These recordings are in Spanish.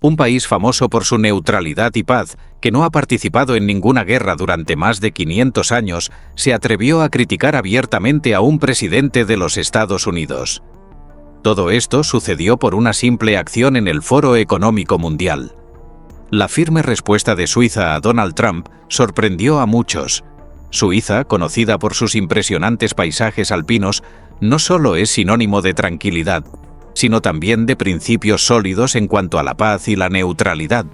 Un país famoso por su neutralidad y paz, que no ha participado en ninguna guerra durante más de 500 años, se atrevió a criticar abiertamente a un presidente de los Estados Unidos. Todo esto sucedió por una simple acción en el Foro Económico Mundial. La firme respuesta de Suiza a Donald Trump sorprendió a muchos. Suiza, conocida por sus impresionantes paisajes alpinos, no solo es sinónimo de tranquilidad, sino también de principios sólidos en cuanto a la paz y la neutralidad.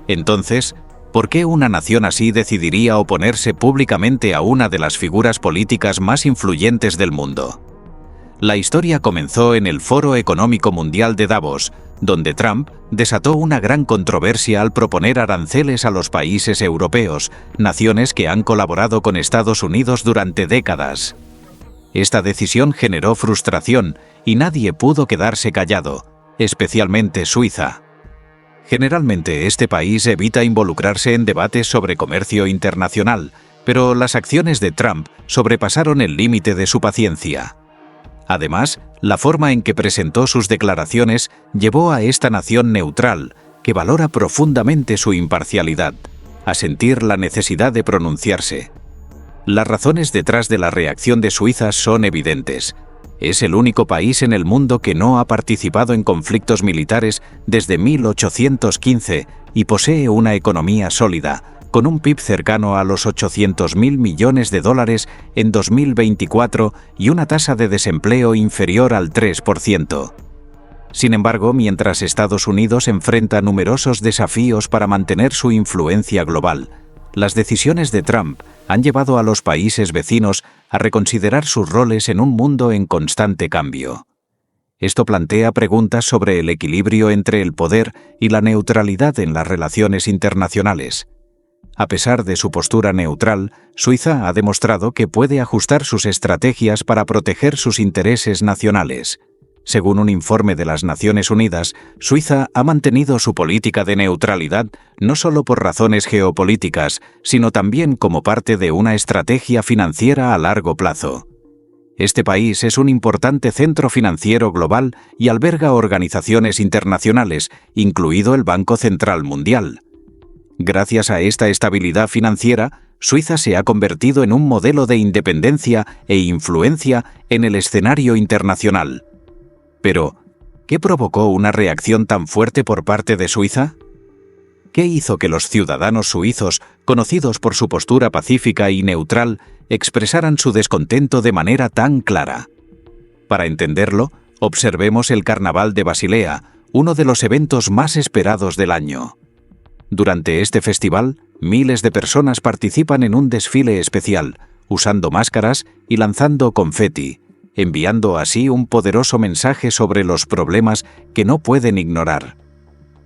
Entonces, ¿por qué una nación así decidiría oponerse públicamente a una de las figuras políticas más influyentes del mundo? La historia comenzó en el Foro Económico Mundial de Davos, donde Trump desató una gran controversia al proponer aranceles a los países europeos, naciones que han colaborado con Estados Unidos durante décadas. Esta decisión generó frustración y nadie pudo quedarse callado, especialmente Suiza. Generalmente este país evita involucrarse en debates sobre comercio internacional, pero las acciones de Trump sobrepasaron el límite de su paciencia. Además, la forma en que presentó sus declaraciones llevó a esta nación neutral, que valora profundamente su imparcialidad, a sentir la necesidad de pronunciarse. Las razones detrás de la reacción de Suiza son evidentes. Es el único país en el mundo que no ha participado en conflictos militares desde 1815 y posee una economía sólida, con un PIB cercano a los 800.000 millones de dólares en 2024 y una tasa de desempleo inferior al 3%. Sin embargo, mientras Estados Unidos enfrenta numerosos desafíos para mantener su influencia global, las decisiones de Trump han llevado a los países vecinos a reconsiderar sus roles en un mundo en constante cambio. Esto plantea preguntas sobre el equilibrio entre el poder y la neutralidad en las relaciones internacionales. A pesar de su postura neutral, Suiza ha demostrado que puede ajustar sus estrategias para proteger sus intereses nacionales. Según un informe de las Naciones Unidas, Suiza ha mantenido su política de neutralidad no solo por razones geopolíticas, sino también como parte de una estrategia financiera a largo plazo. Este país es un importante centro financiero global y alberga organizaciones internacionales, incluido el Banco Central Mundial. Gracias a esta estabilidad financiera, Suiza se ha convertido en un modelo de independencia e influencia en el escenario internacional. Pero, ¿qué provocó una reacción tan fuerte por parte de Suiza? ¿Qué hizo que los ciudadanos suizos, conocidos por su postura pacífica y neutral, expresaran su descontento de manera tan clara? Para entenderlo, observemos el Carnaval de Basilea, uno de los eventos más esperados del año. Durante este festival, miles de personas participan en un desfile especial, usando máscaras y lanzando confeti, enviando así un poderoso mensaje sobre los problemas que no pueden ignorar.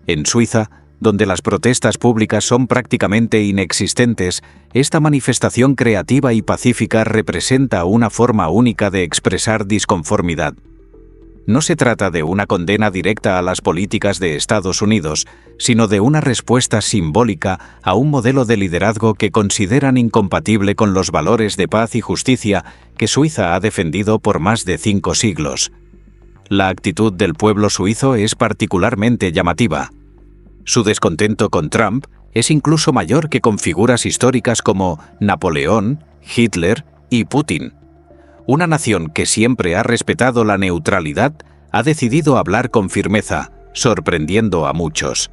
En Suiza, donde las protestas públicas son prácticamente inexistentes, esta manifestación creativa y pacífica representa una forma única de expresar disconformidad. No se trata de una condena directa a las políticas de Estados Unidos, sino de una respuesta simbólica a un modelo de liderazgo que consideran incompatible con los valores de paz y justicia que Suiza ha defendido por más de 5 siglos. La actitud del pueblo suizo es particularmente llamativa. Su descontento con Trump es incluso mayor que con figuras históricas como Napoleón, Hitler y Putin. Una nación que siempre ha respetado la neutralidad ha decidido hablar con firmeza, sorprendiendo a muchos.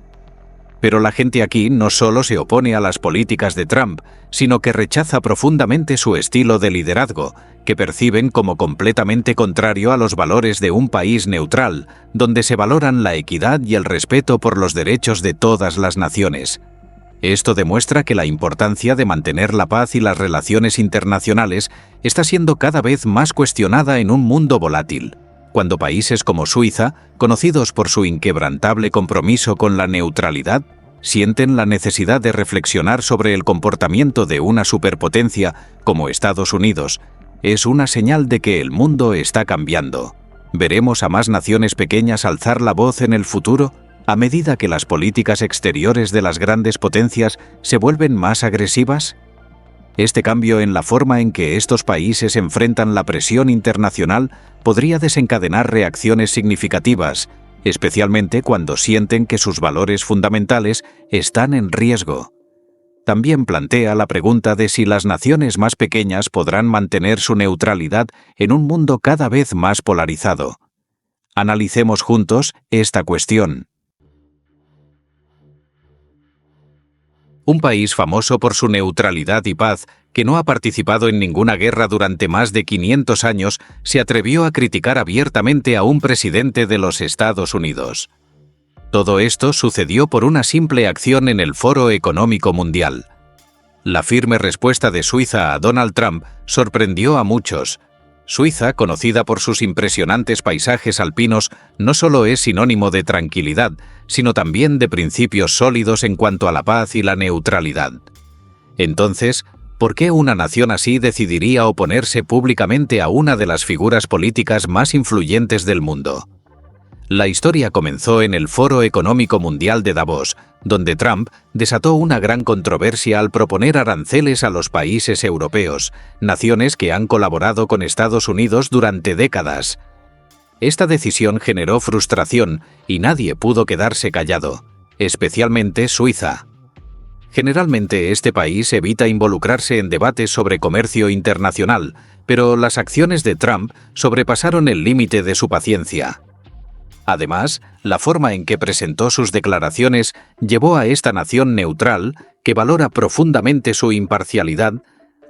Pero la gente aquí no solo se opone a las políticas de Trump, sino que rechaza profundamente su estilo de liderazgo, que perciben como completamente contrario a los valores de un país neutral, donde se valoran la equidad y el respeto por los derechos de todas las naciones. Esto demuestra que la importancia de mantener la paz y las relaciones internacionales está siendo cada vez más cuestionada en un mundo volátil, cuando países como Suiza, conocidos por su inquebrantable compromiso con la neutralidad, sienten la necesidad de reflexionar sobre el comportamiento de una superpotencia como Estados Unidos. Es una señal de que el mundo está cambiando. ¿Veremos a más naciones pequeñas alzar la voz en el futuro, a medida que las políticas exteriores de las grandes potencias se vuelven más agresivas? Este cambio en la forma en que estos países enfrentan la presión internacional podría desencadenar reacciones significativas, especialmente cuando sienten que sus valores fundamentales están en riesgo. También plantea la pregunta de si las naciones más pequeñas podrán mantener su neutralidad en un mundo cada vez más polarizado. Analicemos juntos esta cuestión. Un país famoso por su neutralidad y paz, que no ha participado en ninguna guerra durante más de 500 años, se atrevió a criticar abiertamente a un presidente de los Estados Unidos. Todo esto sucedió por una simple acción en el Foro Económico Mundial. La firme respuesta de Suiza a Donald Trump sorprendió a muchos. Suiza, conocida por sus impresionantes paisajes alpinos, no solo es sinónimo de tranquilidad, sino también de principios sólidos en cuanto a la paz y la neutralidad. Entonces, ¿por qué una nación así decidiría oponerse públicamente a una de las figuras políticas más influyentes del mundo? La historia comenzó en el Foro Económico Mundial de Davos, donde Trump desató una gran controversia al proponer aranceles a los países europeos, naciones que han colaborado con Estados Unidos durante décadas. Esta decisión generó frustración y nadie pudo quedarse callado, especialmente Suiza. Generalmente este país evita involucrarse en debates sobre comercio internacional, pero las acciones de Trump sobrepasaron el límite de su paciencia. Además, la forma en que presentó sus declaraciones llevó a esta nación neutral, que valora profundamente su imparcialidad,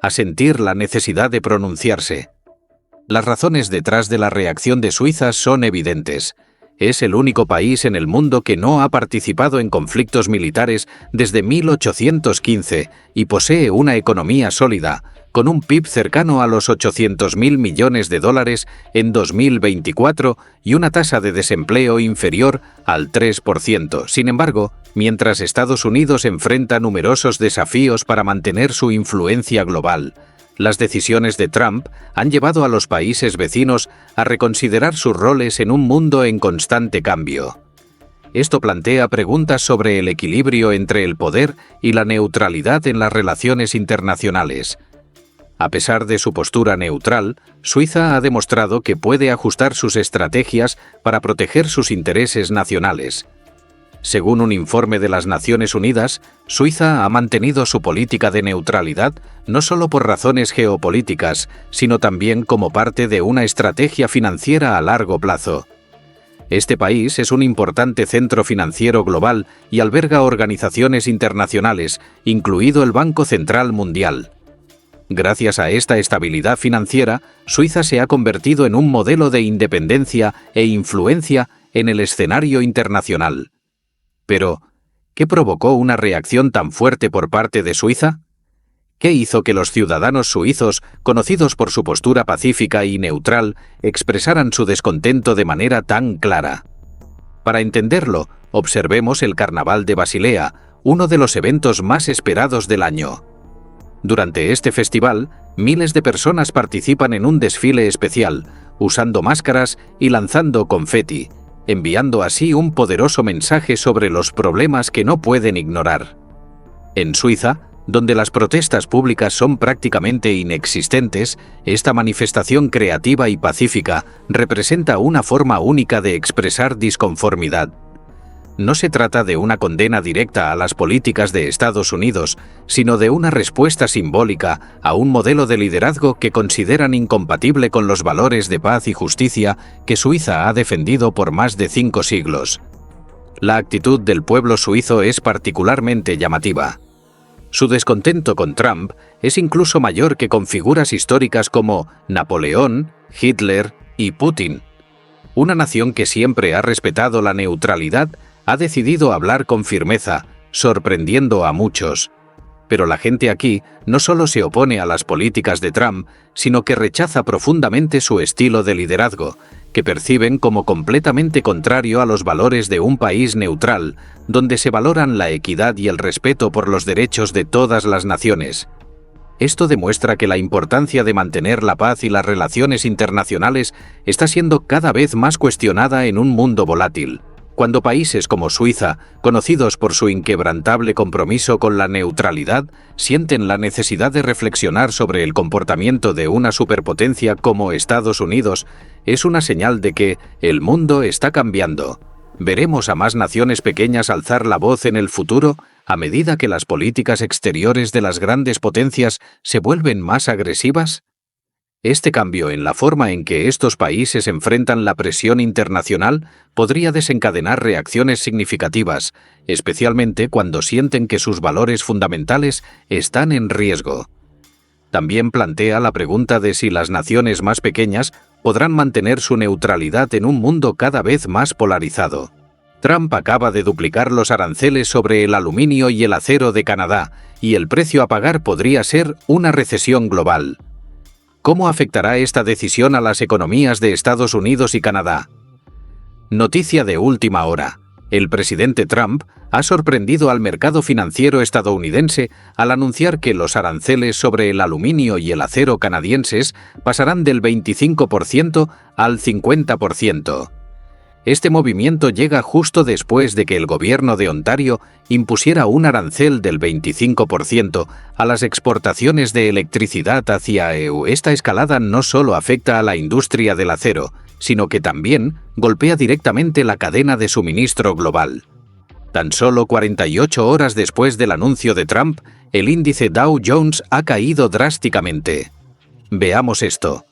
a sentir la necesidad de pronunciarse. Las razones detrás de la reacción de Suiza son evidentes. Es el único país en el mundo que no ha participado en conflictos militares desde 1815 y posee una economía sólida, con un PIB cercano a los 800.000 millones de dólares en 2024 y una tasa de desempleo inferior al 3%. Sin embargo, mientras Estados Unidos enfrenta numerosos desafíos para mantener su influencia global, las decisiones de Trump han llevado a los países vecinos a reconsiderar sus roles en un mundo en constante cambio. Esto plantea preguntas sobre el equilibrio entre el poder y la neutralidad en las relaciones internacionales. A pesar de su postura neutral, Suiza ha demostrado que puede ajustar sus estrategias para proteger sus intereses nacionales. Según un informe de las Naciones Unidas, Suiza ha mantenido su política de neutralidad no solo por razones geopolíticas, sino también como parte de una estrategia financiera a largo plazo. Este país es un importante centro financiero global y alberga organizaciones internacionales, incluido el Banco Central Mundial. Gracias a esta estabilidad financiera, Suiza se ha convertido en un modelo de independencia e influencia en el escenario internacional. Pero, ¿qué provocó una reacción tan fuerte por parte de Suiza? ¿Qué hizo que los ciudadanos suizos, conocidos por su postura pacífica y neutral, expresaran su descontento de manera tan clara? Para entenderlo, observemos el Carnaval de Basilea, uno de los eventos más esperados del año. Durante este festival, miles de personas participan en un desfile especial, usando máscaras y lanzando confeti, enviando así un poderoso mensaje sobre los problemas que no pueden ignorar. En Suiza, donde las protestas públicas son prácticamente inexistentes, esta manifestación creativa y pacífica representa una forma única de expresar disconformidad. No se trata de una condena directa a las políticas de Estados Unidos, sino de una respuesta simbólica a un modelo de liderazgo que consideran incompatible con los valores de paz y justicia que Suiza ha defendido por más de 5 siglos. La actitud del pueblo suizo es particularmente llamativa. Su descontento con Trump es incluso mayor que con figuras históricas como Napoleón, Hitler y Putin. Una nación que siempre ha respetado la neutralidad ha decidido hablar con firmeza, sorprendiendo a muchos. Pero la gente aquí no solo se opone a las políticas de Trump, sino que rechaza profundamente su estilo de liderazgo, que perciben como completamente contrario a los valores de un país neutral, donde se valoran la equidad y el respeto por los derechos de todas las naciones. Esto demuestra que la importancia de mantener la paz y las relaciones internacionales está siendo cada vez más cuestionada en un mundo volátil. Cuando países como Suiza, conocidos por su inquebrantable compromiso con la neutralidad, sienten la necesidad de reflexionar sobre el comportamiento de una superpotencia como Estados Unidos, es una señal de que el mundo está cambiando. ¿Veremos a más naciones pequeñas alzar la voz en el futuro a medida que las políticas exteriores de las grandes potencias se vuelven más agresivas? Este cambio en la forma en que estos países enfrentan la presión internacional podría desencadenar reacciones significativas, especialmente cuando sienten que sus valores fundamentales están en riesgo. También plantea la pregunta de si las naciones más pequeñas podrán mantener su neutralidad en un mundo cada vez más polarizado. Trump acaba de duplicar los aranceles sobre el aluminio y el acero de Canadá, y el precio a pagar podría ser una recesión global. ¿Cómo afectará esta decisión a las economías de Estados Unidos y Canadá? Noticia de última hora. El presidente Trump ha sorprendido al mercado financiero estadounidense al anunciar que los aranceles sobre el aluminio y el acero canadienses pasarán del 25% al 50%. Este movimiento llega justo después de que el gobierno de Ontario impusiera un arancel del 25% a las exportaciones de electricidad hacia EU. Esta escalada no solo afecta a la industria del acero, sino que también golpea directamente la cadena de suministro global. Tan solo 48 horas después del anuncio de Trump, el índice Dow Jones ha caído drásticamente. Veamos esto.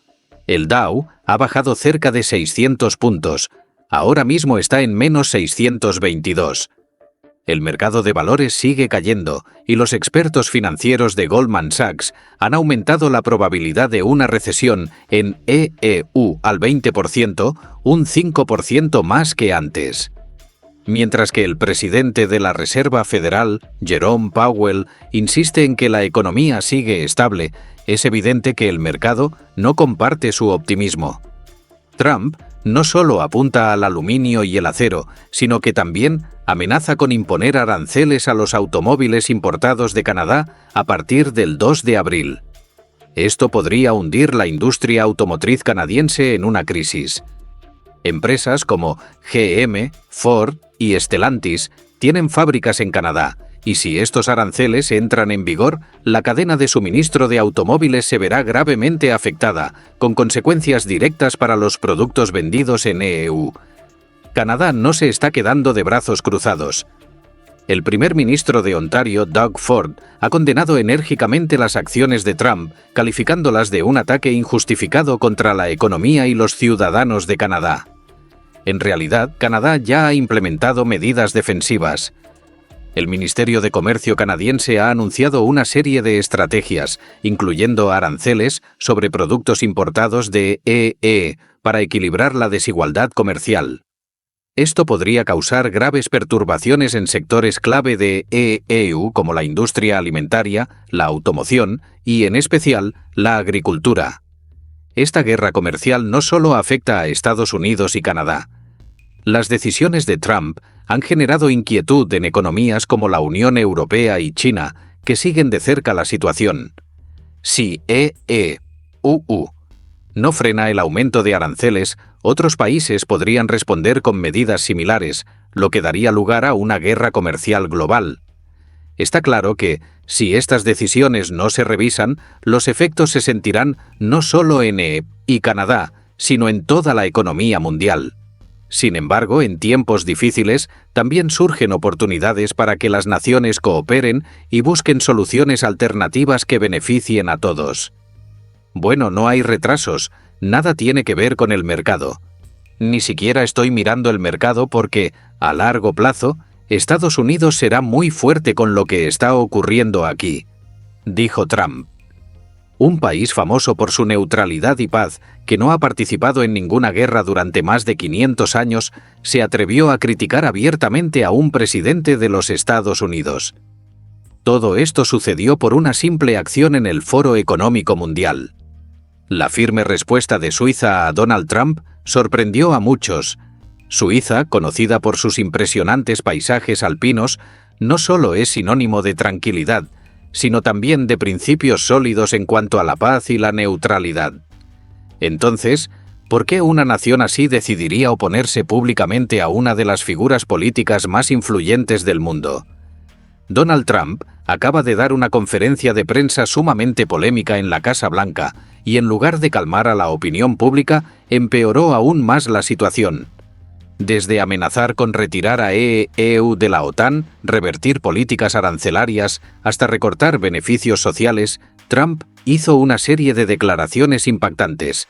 El Dow ha bajado cerca de 600 puntos, ahora mismo está en menos 622. El mercado de valores sigue cayendo y los expertos financieros de Goldman Sachs han aumentado la probabilidad de una recesión en EU al 20%, un 5% más que antes. Mientras que el presidente de la Reserva Federal, Jerome Powell, insiste en que la economía sigue estable, es evidente que el mercado no comparte su optimismo. Trump no solo apunta al aluminio y el acero, sino que también amenaza con imponer aranceles a los automóviles importados de Canadá a partir del 2 de abril. Esto podría hundir la industria automotriz canadiense en una crisis. Empresas como GM, Ford y Stellantis tienen fábricas en Canadá, y si estos aranceles entran en vigor, la cadena de suministro de automóviles se verá gravemente afectada, con consecuencias directas para los productos vendidos en EU. Canadá no se está quedando de brazos cruzados. El primer ministro de Ontario, Doug Ford, ha condenado enérgicamente las acciones de Trump, calificándolas de un ataque injustificado contra la economía y los ciudadanos de Canadá. En realidad, Canadá ya ha implementado medidas defensivas. El Ministerio de Comercio canadiense ha anunciado una serie de estrategias, incluyendo aranceles sobre productos importados de EE, para equilibrar la desigualdad comercial. Esto podría causar graves perturbaciones en sectores clave de EU como la industria alimentaria, la automoción y, en especial, la agricultura. Esta guerra comercial no solo afecta a Estados Unidos y Canadá. Las decisiones de Trump han generado inquietud en economías como la Unión Europea y China, que siguen de cerca la situación. Si EU no frena el aumento de aranceles, otros países podrían responder con medidas similares, lo que daría lugar a una guerra comercial global. Está claro que, si estas decisiones no se revisan, los efectos se sentirán no solo en EU y Canadá, sino en toda la economía mundial. Sin embargo, en tiempos difíciles, también surgen oportunidades para que las naciones cooperen y busquen soluciones alternativas que beneficien a todos. Bueno, no hay retrasos, nada tiene que ver con el mercado. Ni siquiera estoy mirando el mercado porque, a largo plazo, Estados Unidos será muy fuerte con lo que está ocurriendo aquí, dijo Trump. Un país famoso por su neutralidad y paz, que no ha participado en ninguna guerra durante más de 500 años, se atrevió a criticar abiertamente a un presidente de los Estados Unidos. Todo esto sucedió por una simple acción en el Foro Económico Mundial. La firme respuesta de Suiza a Donald Trump sorprendió a muchos. Suiza, conocida por sus impresionantes paisajes alpinos, no solo es sinónimo de tranquilidad, sino también de principios sólidos en cuanto a la paz y la neutralidad. Entonces, ¿por qué una nación así decidiría oponerse públicamente a una de las figuras políticas más influyentes del mundo? Donald Trump acaba de dar una conferencia de prensa sumamente polémica en la Casa Blanca y, en lugar de calmar a la opinión pública, empeoró aún más la situación. Desde amenazar con retirar a EU de la OTAN, revertir políticas arancelarias, hasta recortar beneficios sociales, Trump hizo una serie de declaraciones impactantes.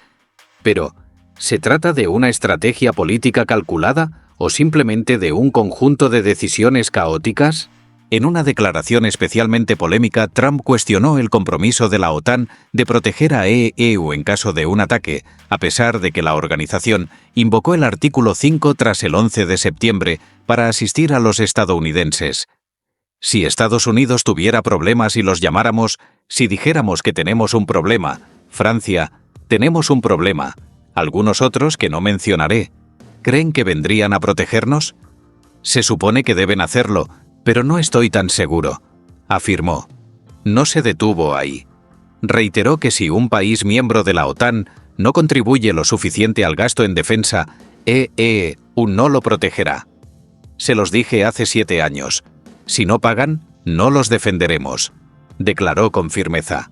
Pero, ¿se trata de una estrategia política calculada o simplemente de un conjunto de decisiones caóticas? En una declaración especialmente polémica, Trump cuestionó el compromiso de la OTAN de proteger a EU en caso de un ataque, a pesar de que la organización invocó el artículo 5 tras el 11 de septiembre para asistir a los estadounidenses. Si Estados Unidos tuviera problemas y los llamáramos, si dijéramos que tenemos un problema, Francia, tenemos un problema, algunos otros que no mencionaré, ¿creen que vendrían a protegernos? Se supone que deben hacerlo, pero no estoy tan seguro, afirmó. No se detuvo ahí. Reiteró que si un país miembro de la OTAN no contribuye lo suficiente al gasto en defensa, EU no lo protegerá. Se los dije hace 7 años. Si no pagan, no los defenderemos, declaró con firmeza.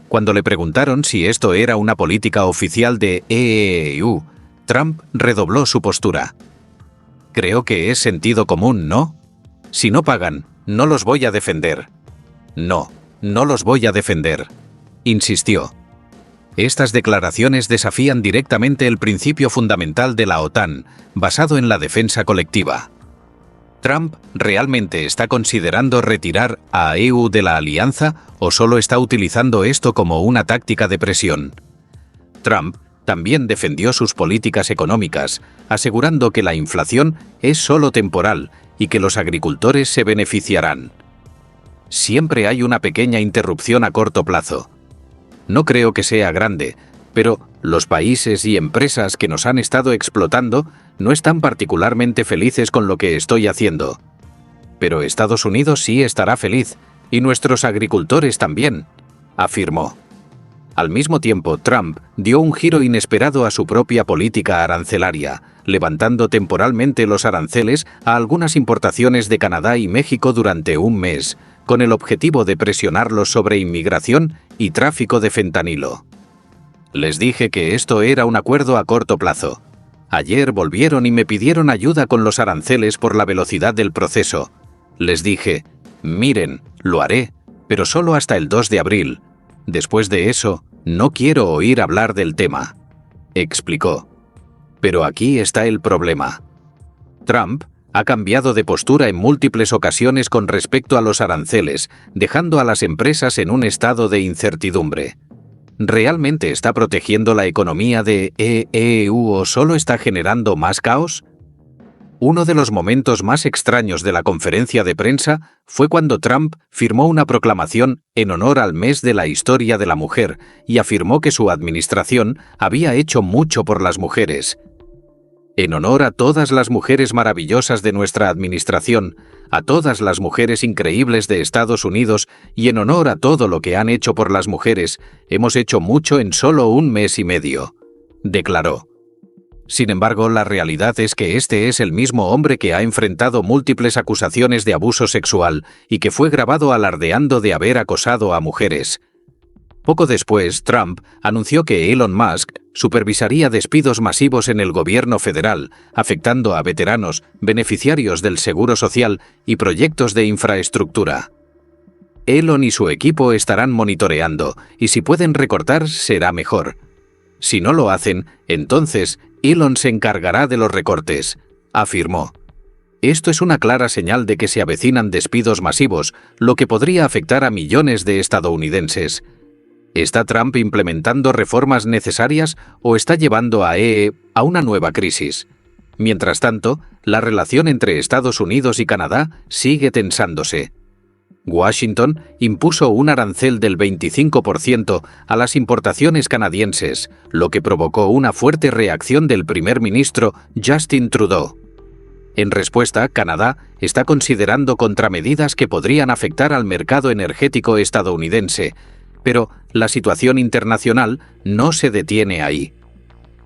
Cuando le preguntaron si esto era una política oficial de EU, Trump redobló su postura. Creo que es sentido común, ¿no? Si no pagan, no los voy a defender. No, no los voy a defender, insistió. Estas declaraciones desafían directamente el principio fundamental de la OTAN, basado en la defensa colectiva. ¿Trump realmente está considerando retirar a EU de la alianza o solo está utilizando esto como una táctica de presión? Trump también defendió sus políticas económicas, asegurando que la inflación es solo temporal y que los agricultores se beneficiarán. Siempre hay una pequeña interrupción a corto plazo. No creo que sea grande, pero los países y empresas que nos han estado explotando no están particularmente felices con lo que estoy haciendo. Pero Estados Unidos sí estará feliz, y nuestros agricultores también, afirmó. Al mismo tiempo, Trump dio un giro inesperado a su propia política arancelaria, levantando temporalmente los aranceles a algunas importaciones de Canadá y México durante un mes, con el objetivo de presionarlos sobre inmigración y tráfico de fentanilo. Les dije que esto era un acuerdo a corto plazo. Ayer volvieron y me pidieron ayuda con los aranceles por la velocidad del proceso. Les dije, miren, lo haré, pero solo hasta el 2 de abril. Después de eso, no quiero oír hablar del tema, explicó. Pero aquí está el problema. Trump ha cambiado de postura en múltiples ocasiones con respecto a los aranceles, dejando a las empresas en un estado de incertidumbre. ¿Realmente está protegiendo la economía de EU o solo está generando más caos? Uno de los momentos más extraños de la conferencia de prensa fue cuando Trump firmó una proclamación en honor al mes de la historia de la mujer y afirmó que su administración había hecho mucho por las mujeres. En honor a todas las mujeres maravillosas de nuestra administración, a todas las mujeres increíbles de Estados Unidos y en honor a todo lo que han hecho por las mujeres, hemos hecho mucho en solo un mes y medio, declaró. Sin embargo, la realidad es que este es el mismo hombre que ha enfrentado múltiples acusaciones de abuso sexual y que fue grabado alardeando de haber acosado a mujeres. Poco después, Trump anunció que Elon Musk supervisaría despidos masivos en el gobierno federal, afectando a veteranos, beneficiarios del Seguro Social y proyectos de infraestructura. Elon y su equipo estarán monitoreando, y si pueden recortar, será mejor. Si no lo hacen, entonces Elon se encargará de los recortes, afirmó. Esto es una clara señal de que se avecinan despidos masivos, lo que podría afectar a millones de estadounidenses. ¿Está Trump implementando reformas necesarias o está llevando a a una nueva crisis? Mientras tanto, la relación entre Estados Unidos y Canadá sigue tensándose. Washington impuso un arancel del 25% a las importaciones canadienses, lo que provocó una fuerte reacción del primer ministro Justin Trudeau. En respuesta, Canadá está considerando contramedidas que podrían afectar al mercado energético estadounidense, pero la situación internacional no se detiene ahí.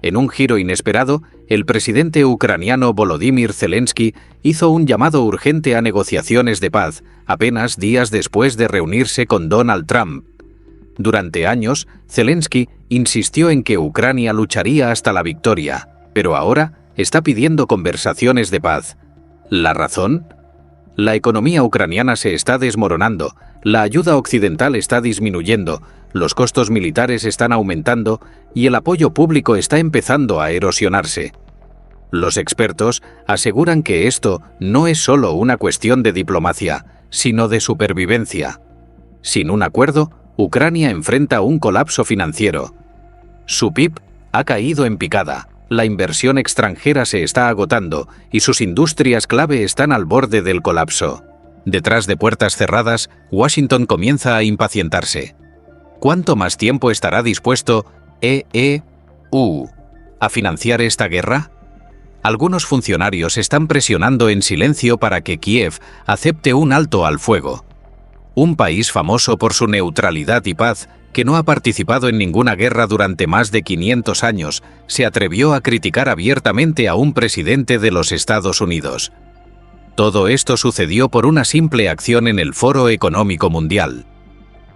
En un giro inesperado, el presidente ucraniano Volodymyr Zelensky hizo un llamado urgente a negociaciones de paz, apenas días después de reunirse con Donald Trump. Durante años, Zelensky insistió en que Ucrania lucharía hasta la victoria, pero ahora está pidiendo conversaciones de paz. ¿La razón? La economía ucraniana se está desmoronando, la ayuda occidental está disminuyendo, los costos militares están aumentando y el apoyo público está empezando a erosionarse. Los expertos aseguran que esto no es solo una cuestión de diplomacia, sino de supervivencia. Sin un acuerdo, Ucrania enfrenta un colapso financiero. Su PIB ha caído en picada, la inversión extranjera se está agotando y sus industrias clave están al borde del colapso. Detrás de puertas cerradas, Washington comienza a impacientarse. ¿Cuánto más tiempo estará dispuesto EU a financiar esta guerra? Algunos funcionarios están presionando en silencio para que Kiev acepte un alto al fuego. Un país famoso por su neutralidad y paz, que no ha participado en ninguna guerra durante más de 500 años, se atrevió a criticar abiertamente a un presidente de los Estados Unidos. Todo esto sucedió por una simple acción en el Foro Económico Mundial.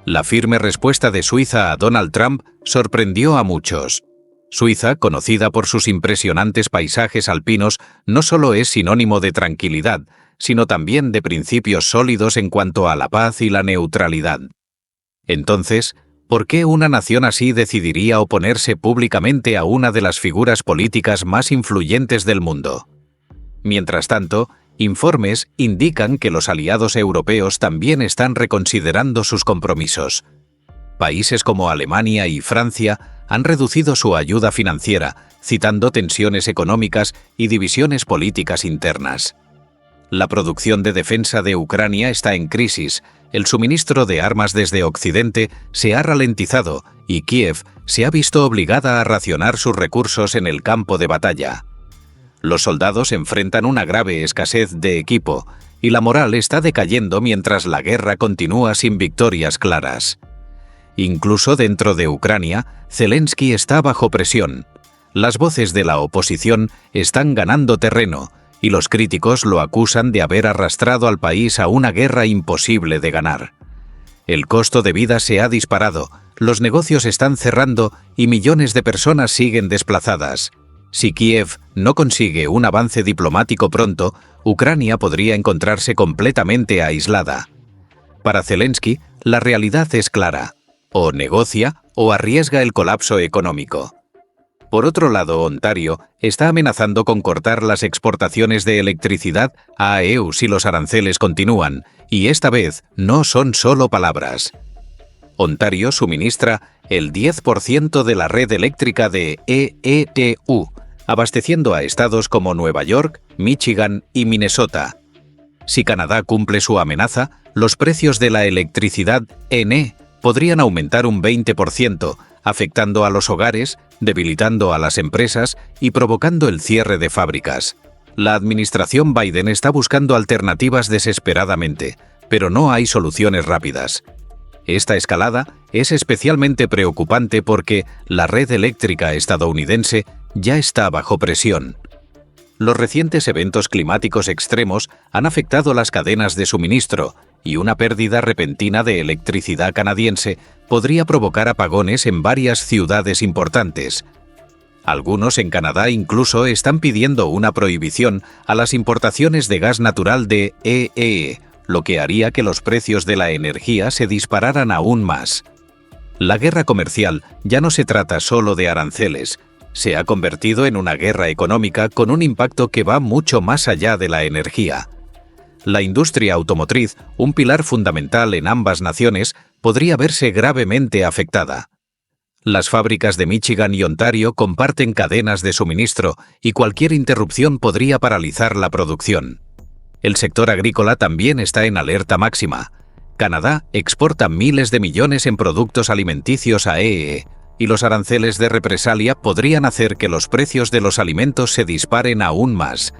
La firme respuesta de Suiza a Donald Trump sorprendió a muchos. Suiza, conocida por sus impresionantes paisajes alpinos, no solo es sinónimo de tranquilidad, sino también de principios sólidos en cuanto a la paz y la neutralidad. Entonces, ¿por qué una nación así decidiría oponerse públicamente a una de las figuras políticas más influyentes del mundo? Mientras tanto, informes indican que los aliados europeos también están reconsiderando sus compromisos. Países como Alemania y Francia han reducido su ayuda financiera, citando tensiones económicas y divisiones políticas internas. La producción de defensa de Ucrania está en crisis, el suministro de armas desde Occidente se ha ralentizado y Kiev se ha visto obligada a racionar sus recursos en el campo de batalla. Los soldados enfrentan una grave escasez de equipo y la moral está decayendo mientras la guerra continúa sin victorias claras. Incluso dentro de Ucrania, Zelensky está bajo presión. Las voces de la oposición están ganando terreno y los críticos lo acusan de haber arrastrado al país a una guerra imposible de ganar. El costo de vida se ha disparado, los negocios están cerrando y millones de personas siguen desplazadas. Si Kiev no consigue un avance diplomático pronto, Ucrania podría encontrarse completamente aislada. Para Zelensky, la realidad es clara: o negocia o arriesga el colapso económico. Por otro lado, Ontario está amenazando con cortar las exportaciones de electricidad a EU si los aranceles continúan, y esta vez no son solo palabras. Ontario suministra el 10% de la red eléctrica de EETU, abasteciendo a estados como Nueva York, Michigan y Minnesota. Si Canadá cumple su amenaza, los precios de la electricidad NE podrían aumentar un 20%, afectando a los hogares, debilitando a las empresas y provocando el cierre de fábricas. La administración Biden está buscando alternativas desesperadamente, pero no hay soluciones rápidas. Esta escalada es especialmente preocupante porque la red eléctrica estadounidense ya está bajo presión. Los recientes eventos climáticos extremos han afectado las cadenas de suministro y una pérdida repentina de electricidad canadiense podría provocar apagones en varias ciudades importantes. Algunos en Canadá incluso están pidiendo una prohibición a las importaciones de gas natural de EE, lo que haría que los precios de la energía se dispararan aún más. La guerra comercial ya no se trata solo de aranceles, se ha convertido en una guerra económica con un impacto que va mucho más allá de la energía. La industria automotriz, un pilar fundamental en ambas naciones, podría verse gravemente afectada. Las fábricas de Michigan y Ontario comparten cadenas de suministro y cualquier interrupción podría paralizar la producción. El sector agrícola también está en alerta máxima. Canadá exporta miles de millones en productos alimenticios a EE, y los aranceles de represalia podrían hacer que los precios de los alimentos se disparen aún más.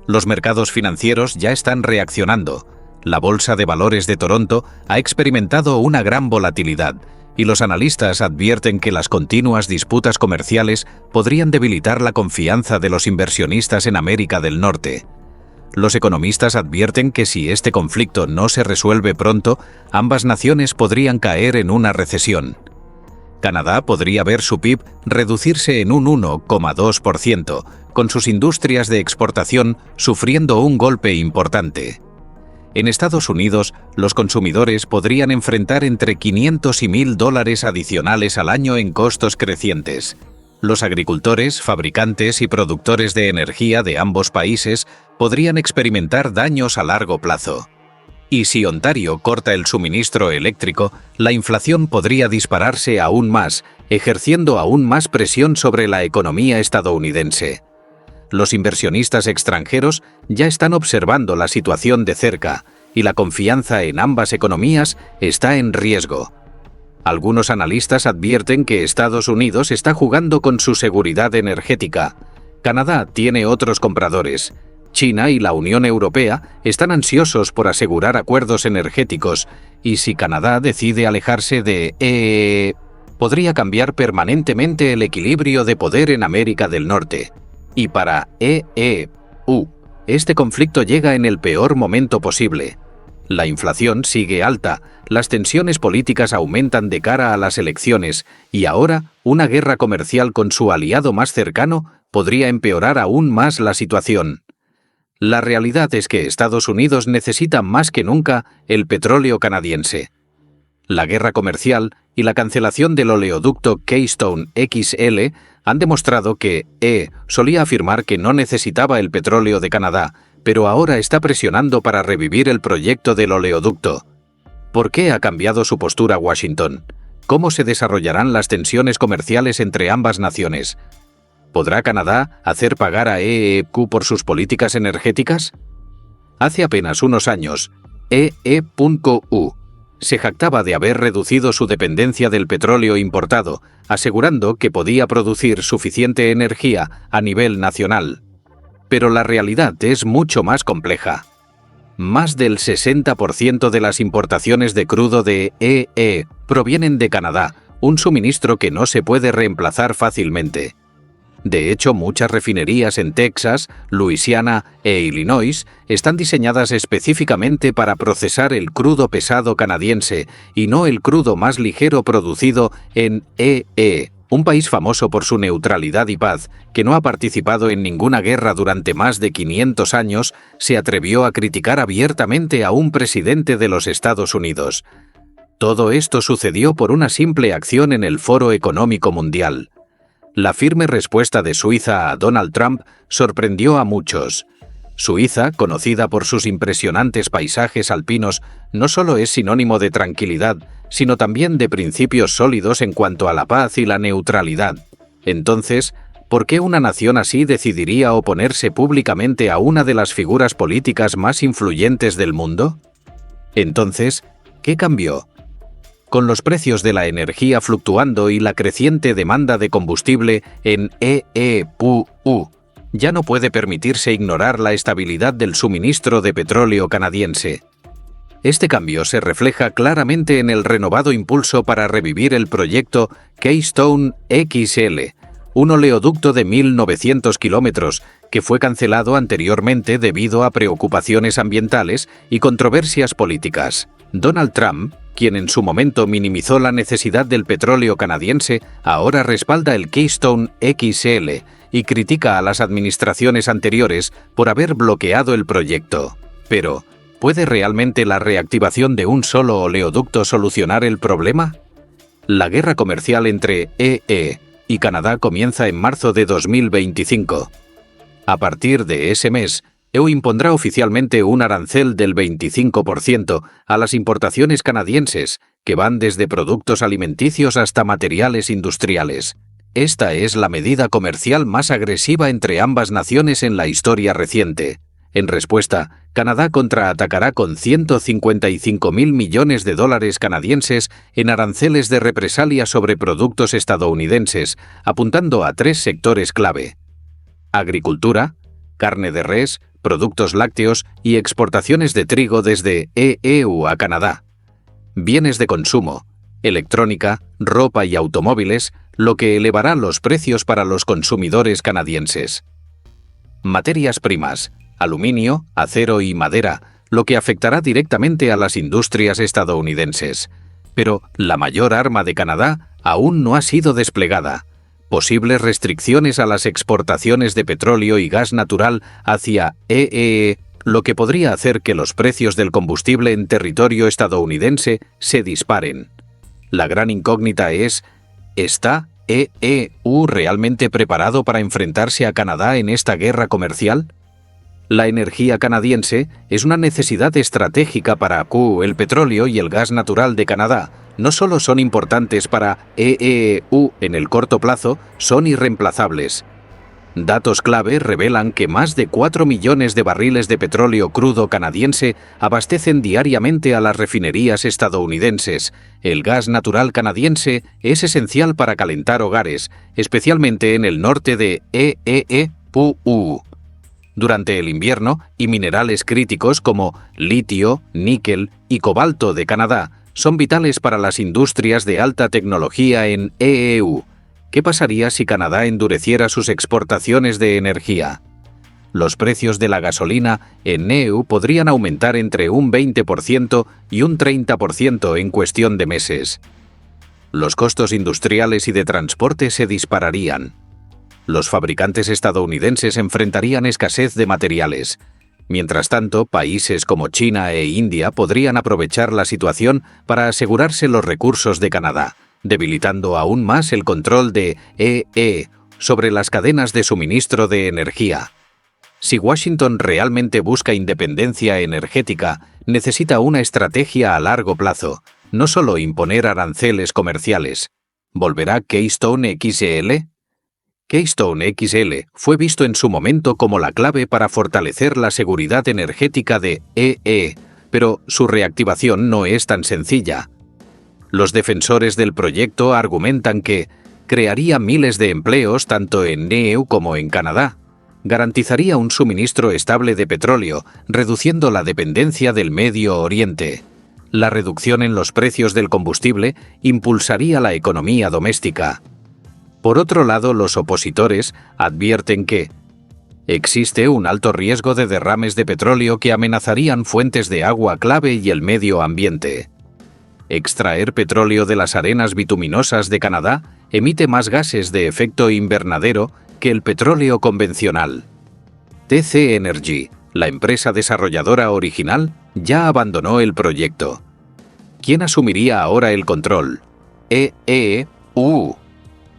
Los mercados financieros ya están reaccionando. La Bolsa de Valores de Toronto ha experimentado una gran volatilidad, y los analistas advierten que las continuas disputas comerciales podrían debilitar la confianza de los inversionistas en América del Norte. Los economistas advierten que si este conflicto no se resuelve pronto, ambas naciones podrían caer en una recesión. Canadá podría ver su PIB reducirse en un 1,2%, con sus industrias de exportación sufriendo un golpe importante. En Estados Unidos, los consumidores podrían enfrentar entre $500 y $1.000 adicionales al año en costos crecientes. Los agricultores, fabricantes y productores de energía de ambos países podrían experimentar daños a largo plazo. Y si Ontario corta el suministro eléctrico, la inflación podría dispararse aún más, ejerciendo aún más presión sobre la economía estadounidense. Los inversionistas extranjeros ya están observando la situación de cerca, y la confianza en ambas economías está en riesgo. Algunos analistas advierten que Estados Unidos está jugando con su seguridad energética. Canadá tiene otros compradores. China y la Unión Europea están ansiosos por asegurar acuerdos energéticos, y si Canadá decide alejarse de podría cambiar permanentemente el equilibrio de poder en América del Norte. Y para este conflicto llega en el peor momento posible. La inflación sigue alta, las tensiones políticas aumentan de cara a las elecciones, y ahora una guerra comercial con su aliado más cercano podría empeorar aún más la situación. La realidad es que Estados Unidos necesita más que nunca el petróleo canadiense. La guerra comercial y la cancelación del oleoducto Keystone XL han demostrado que solía afirmar que no necesitaba el petróleo de Canadá, pero ahora está presionando para revivir el proyecto del oleoducto. ¿Por qué ha cambiado su postura Washington? ¿Cómo se desarrollarán las tensiones comerciales entre ambas naciones? ¿Podrá Canadá hacer pagar a EEQ por sus políticas energéticas? Hace apenas unos años, EE.U se jactaba de haber reducido su dependencia del petróleo importado, asegurando que podía producir suficiente energía a nivel nacional. Pero la realidad es mucho más compleja. Más del 60% de las importaciones de crudo de EE provienen de Canadá, un suministro que no se puede reemplazar fácilmente. De hecho, muchas refinerías en Texas, Luisiana e Illinois están diseñadas específicamente para procesar el crudo pesado canadiense y no el crudo más ligero producido en EE, un país famoso por su neutralidad y paz, que no ha participado en ninguna guerra durante más de 500 años, se atrevió a criticar abiertamente a un presidente de los Estados Unidos. Todo esto sucedió por una simple acción en el Foro Económico Mundial. La firme respuesta de Suiza a Donald Trump sorprendió a muchos. Suiza, conocida por sus impresionantes paisajes alpinos, no solo es sinónimo de tranquilidad, sino también de principios sólidos en cuanto a la paz y la neutralidad. Entonces, ¿por qué una nación así decidiría oponerse públicamente a una de las figuras políticas más influyentes del mundo? Entonces, ¿qué cambió? Con los precios de la energía fluctuando y la creciente demanda de combustible en EEPU, ya no puede permitirse ignorar la estabilidad del suministro de petróleo canadiense. Este cambio se refleja claramente en el renovado impulso para revivir el proyecto Keystone XL, un oleoducto de 1.900 kilómetros que fue cancelado anteriormente debido a preocupaciones ambientales y controversias políticas. Donald Trump, quien en su momento minimizó la necesidad del petróleo canadiense, ahora respalda el Keystone XL y critica a las administraciones anteriores por haber bloqueado el proyecto. Pero, ¿puede realmente la reactivación de un solo oleoducto solucionar el problema? La guerra comercial entre EE y Canadá comienza en marzo de 2025. A partir de ese mes, EU impondrá oficialmente un arancel del 25% a las importaciones canadienses, que van desde productos alimenticios hasta materiales industriales. Esta es la medida comercial más agresiva entre ambas naciones en la historia reciente. En respuesta, Canadá contraatacará con $155.000 millones canadienses en aranceles de represalia sobre productos estadounidenses, apuntando a 3 sectores clave: agricultura, carne de res, productos lácteos y exportaciones de trigo desde EU a Canadá. Bienes de consumo, electrónica, ropa y automóviles, lo que elevará los precios para los consumidores canadienses. Materias primas, aluminio, acero y madera, lo que afectará directamente a las industrias estadounidenses. Pero la mayor arma de Canadá aún no ha sido desplegada. Posibles restricciones a las exportaciones de petróleo y gas natural hacia EE, lo que podría hacer que los precios del combustible en territorio estadounidense se disparen. La gran incógnita es, ¿está EEU realmente preparado para enfrentarse a Canadá en esta guerra comercial? La energía canadiense es una necesidad estratégica para el petróleo y el gas natural de Canadá. No solo son importantes para EEU en el corto plazo, son irreemplazables. Datos clave revelan que más de 4 millones de barriles de petróleo crudo canadiense abastecen diariamente a las refinerías estadounidenses. El gas natural canadiense es esencial para calentar hogares, especialmente en el norte de EEU. Durante el invierno, y minerales críticos como litio, níquel y cobalto de Canadá son vitales para las industrias de alta tecnología en EEU. ¿Qué pasaría si Canadá endureciera sus exportaciones de energía? Los precios de la gasolina en EU podrían aumentar entre un 20% y un 30% en cuestión de meses. Los costos industriales y de transporte se dispararían. Los fabricantes estadounidenses enfrentarían escasez de materiales. Mientras tanto, países como China e India podrían aprovechar la situación para asegurarse los recursos de Canadá, debilitando aún más el control de EE sobre las cadenas de suministro de energía. Si Washington realmente busca independencia energética, necesita una estrategia a largo plazo, no solo imponer aranceles comerciales. ¿Volverá Keystone XL? Keystone XL fue visto en su momento como la clave para fortalecer la seguridad energética de EE, pero su reactivación no es tan sencilla. Los defensores del proyecto argumentan que crearía miles de empleos tanto en EU como en Canadá, garantizaría un suministro estable de petróleo, reduciendo la dependencia del Medio Oriente. La reducción en los precios del combustible impulsaría la economía doméstica. Por otro lado, los opositores advierten que existe un alto riesgo de derrames de petróleo que amenazarían fuentes de agua clave y el medio ambiente. Extraer petróleo de las arenas bituminosas de Canadá emite más gases de efecto invernadero que el petróleo convencional. TC Energy, la empresa desarrolladora original, ya abandonó el proyecto. ¿Quién asumiría ahora el control? EEU.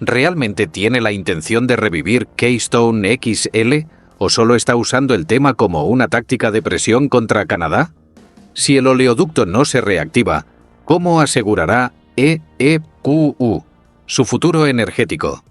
¿Realmente tiene la intención de revivir Keystone XL o solo está usando el tema como una táctica de presión contra Canadá? Si el oleoducto no se reactiva, ¿cómo asegurará EEU su futuro energético?